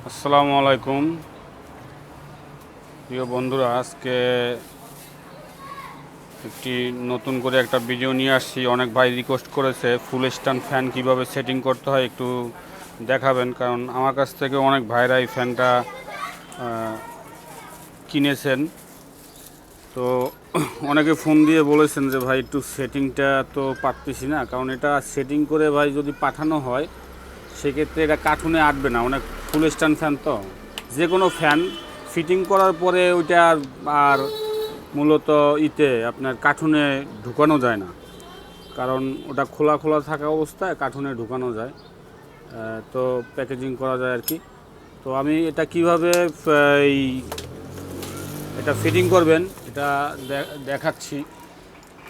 আসসালামু আলাইকুম প্রিয় বন্ধুরা, আজকে একটি নতুন করে একটা ভিডিও নিয়ে আসছি। অনেক ভাই রিকোয়েস্ট করেছে ফুল স্ট্যান্ড ফ্যান কিভাবে সেটিং করতে হয় একটু দেখাবেন, কারণ আমার কাছ থেকে অনেক ভাইরা এই ফ্যানটা কিনেছেন। তো অনেকে ফোন দিয়ে বলেছেন যে ভাই একটু সেটিংটা তো পারতেছি না, কারণ এটা সেটিং করে ভাই যদি পাঠানো হয় সেক্ষেত্রে এটা কার্টুনে আটবে না। অনেক ফুল স্ট্যান্ড ফ্যান, তো যে কোনো ফ্যান ফিটিং করার পরে ওইটা আর মূলত আপনার কার্টুনে ঢুকানো যায় না, কারণ ওটা খোলা খোলা থাকা অবস্থায় কার্টুনে ঢুকানো যায়। তো প্যাকেজিং করা যায় আর কি। তো আমি এটা কিভাবে এই এটা ফিটিং করবেন এটা দেখাচ্ছি।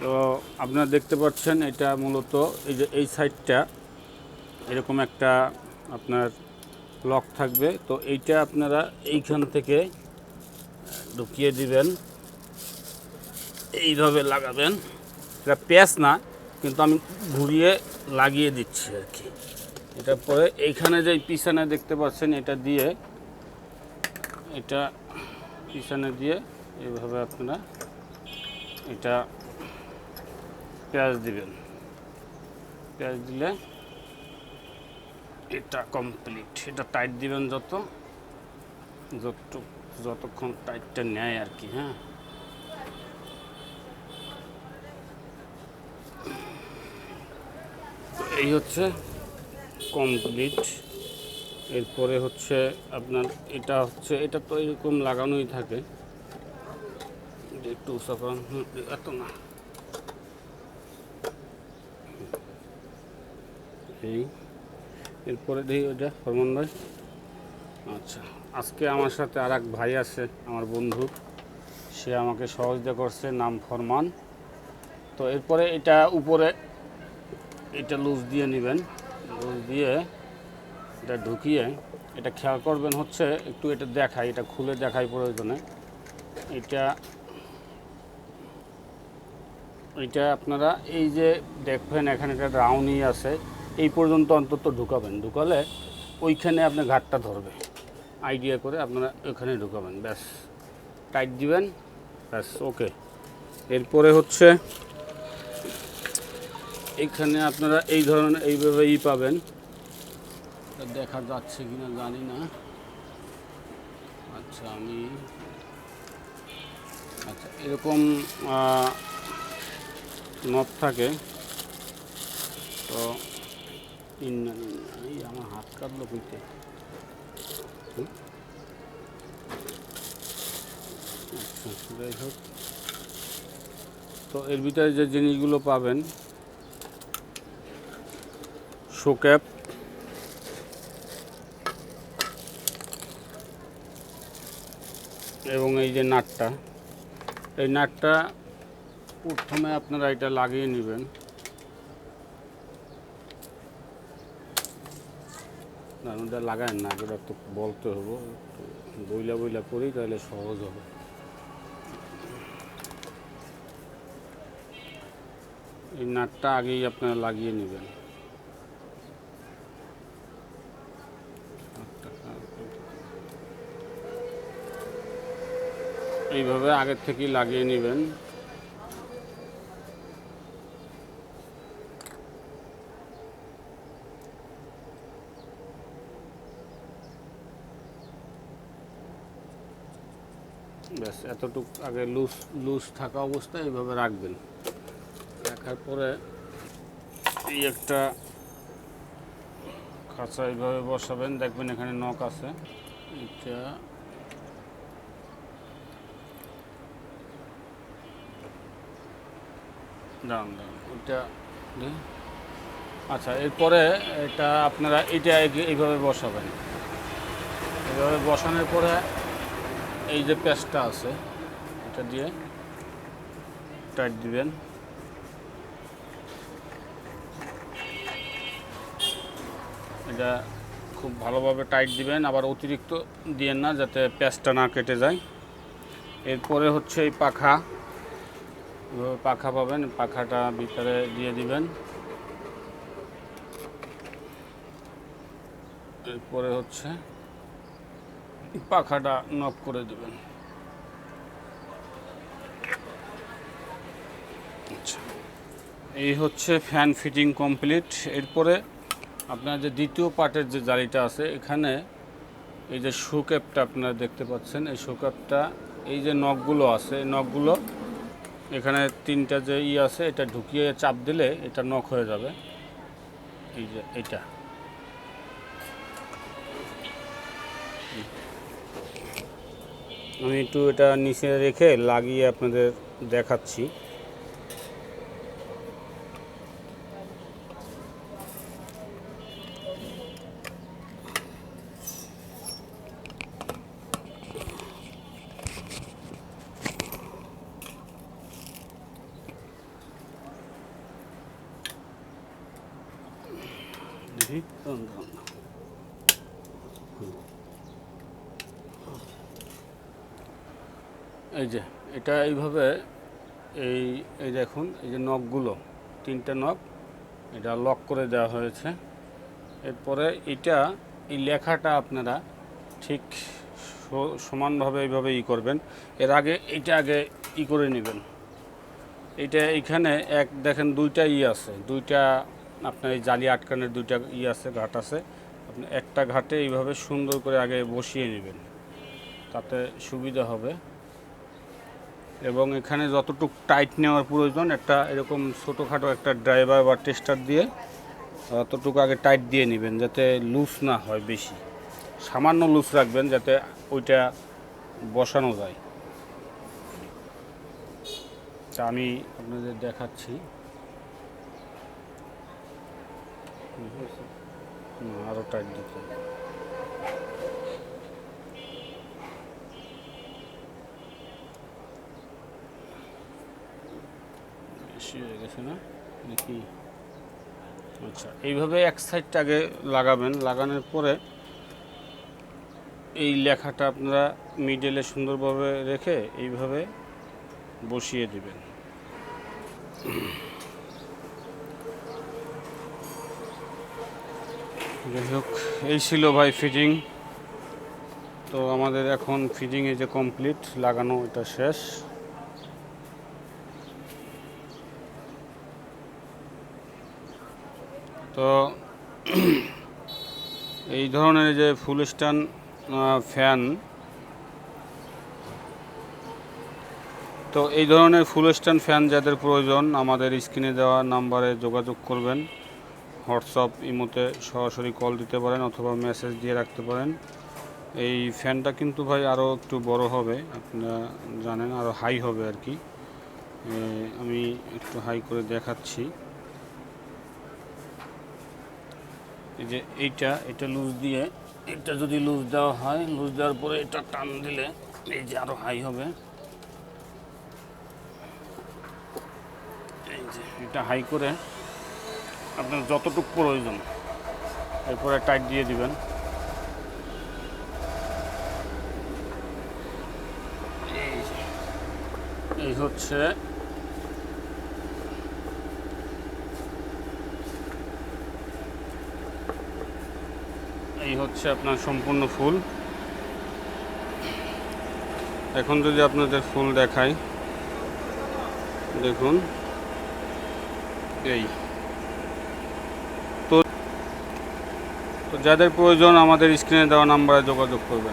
তো আপনারা দেখতে পাচ্ছেন এটা মূলত এই যে এই সাইডটা এরকম একটা আপনার লক থাকবে। তো এইটা আপনারা এইখান থেকে ঢুকিয়ে দিবেন, এইভাবে লাগাবেন। এটা প্যাচ না, কিন্তু আমি ঘুরিয়ে লাগিয়ে দিচ্ছি আর কি। এটা পরে এইখানে যে পিছনে দেখতে পাচ্ছেন এটা দিয়ে, এটা পিছনে দিয়ে এইভাবে আপনারা এটা প্যাচ দিবেন। প্যাচ দিলে এটা কমপ্লিট। এটা টাইট দিবেন যতক্ষণ টাইটটা নেয় আর কি। হ্যাঁ, তো এই হচ্ছে কমপ্লিট। এরপরে হচ্ছে আপনার এটা তো এরকম লাগানোই থাকে, একটু সফর এত না। এই এরপরে দেখি ওইটা ফরমান ভাই। আচ্ছা, আজকে আমার সাথে আর এক ভাই আছে, আমার বন্ধু, সে আমাকে সহযোগিতা করছে, নাম ফরমান। তো এরপরে এটা উপরে এটা লুজ দিয়ে নেবেন। লুজ দিয়ে এটা ঢুকিয়ে এটা খেয়াল করবেন হচ্ছে একটু এটা দেখাই, এটা খুলে দেখাই প্রয়োজনে। এটা আপনারা এই যে দেখবেন এখানে একটা রাউন্ডই আছে, এই পর্যন্ত অন্তত ঢুকাবেন। ঢুকালে ওইখানে আপনার ঘাটটা ধরবে, আইডিয়া করে আপনারা ওইখানে ঢুকাবেন। ব্যাস টাইট দিবেন, ব্যাস ওকে। এরপরে হচ্ছে এইখানে আপনারা এই ধরনের এইভাবে পাবেন, দেখা যাচ্ছে কিনা জানি না। আচ্ছা এরকম নব থাকে। তো এই আমার হাত কাটলো কইতে। আচ্ছা, যাই হোক, তো এর ভিতরে যে জিনিসগুলো পাবেন, শোক্যাপ, এবং এই যে নাটটা, এই নাটটা প্রথমে আপনারা এটা লাগিয়ে নেবেন। না, ওটা লাগায় না, এটা তো বলতে হবে, বইলা করি তাহলে সহজ হবে। এই নাটটা আগেই আপনারা লাগিয়ে নেবেন। এইভাবে আগের থেকেই লাগিয়ে নেবেন। ব্যাস এতটুকু আগে লুজ থাকা অবস্থায় এইভাবে রাখবেন। রাখার পরে এই একটা খাঁচা এইভাবে বসাবেন, দেখবেন এখানে নখ আছে। এটা দাঁড়ান ওইটা। আচ্ছা, এরপরে এটা আপনারা এইভাবে বসাবেন। এইভাবে বসানোর পরে এই যে প্যাচটা আছে এটা দিয়ে টাইট দিবেন। এটা খুব ভালোভাবে টাইট দিবেন, আবার অতিরিক্ত দিয়েন না যাতে প্যাচটা না কেটে যায়। এরপরে হচ্ছে এই পাখা পাবেন, পাখাটা ভিতরে দিয়ে দিবেন। এরপরে হচ্ছে পাখাটা নক করে দেবেন। আচ্ছা, এই হচ্ছে ফ্যান ফিটিং কমপ্লিট। এরপরে আপনার যে দ্বিতীয় পার্টের যে জালিটা আছে, এখানে এই যে শু ক্যাপটা আপনারা দেখতে পাচ্ছেন, এই শু ক্যাপটা এই যে নখগুলো আছে, এই নখগুলো এখানে তিনটা যে আছে, এটা ঢুকিয়ে চাপ দিলে এটা নখ হয়ে যাবে। এই যে এটা আমি একটু এটা নিচে রেখে লাগিয়ে আপনাদের দেখাচ্ছি। দেখি এই যে এটা এইভাবে এই এই দেখুন, এই যে নখগুলো তিনটা নখ এটা লক করে দেওয়া হয়েছে। এরপরে এটা এই লেখাটা আপনারা ঠিক সমানভাবে এইভাবে করবেন। এর আগে এটা আগে করে নেবেন। এটা এইখানে দেখেন দুইটা আছে, দুইটা আপনার এই জালি আটকানোর দুইটা আছে, ঘাট আছে। আপনি একটা ঘাটে এইভাবে সুন্দর করে আগে বসিয়ে নেবেন, তাতে সুবিধা হবে। এবং এখানে যতটুক টাইট নেওয়ার প্রয়োজন, একটা এরকম ছোটোখাটো একটা ড্রাইভার বা টেস্টার দিয়ে ততটুকু আগে টাইট দিয়ে নেবেন, যাতে লুজ না হয় বেশি। সামান্য লুজ রাখবেন যাতে ওইটা বসানো যায়। তা আমি আপনাদের দেখাচ্ছি। আরও টাইট দিতে বেশি হয়ে গেছে না নাকি? আচ্ছা, এইভাবে এক সাইডটা আগে লাগাবেন। লাগানোর পরে এই লেখাটা আপনারা মিডলে সুন্দরভাবে রেখে এইভাবে বসিয়ে দিবেন। যাই হোক, এই ছিল ভাই ফিটিং। তো আমাদের এখন ফিটিং এই যে কমপ্লিট, লাগানো এটা শেষ। তো এই ধরনের যে ফুল স্ট্যান্ড ফ্যান, তো এই ধরনের ফুল স্ট্যান্ড ফ্যান যাদের প্রয়োজন আমাদের স্ক্রিনে দেওয়া নাম্বারে যোগাযোগ করবেন। হোয়াটসঅ্যাপ ইমোতে সরাসরি কল দিতে পারেন অথবা মেসেজ দিয়ে রাখতে পারেন। এই ফ্যানটা কিন্তু ভাই আরও একটু বড় হবে, আপনারা জানেন, আরও হাই হবে আর কি। আমি একটু হাই করে দেখাচ্ছি। এই যে এটা লুজ দিয়ে, এটা যদি লুজ দেওয়া হয়, লুজ দেওয়ার পরে এটা টান দিলে এই যে আরও হাই হবে। এই যে এটা হাই করে আপনার যতটুকু প্রয়োজন এরপরে টাইট দিয়ে দিবেন। এই হচ্ছে আপনার সম্পূর্ণ ফুল। এখন যদি আপনাদের ফুল দেখাই, দেখুন এই তো যাদের প্রয়োজন আমাদের স্ক্রিনে দেওয়া নাম্বারে যোগাযোগ করবেন।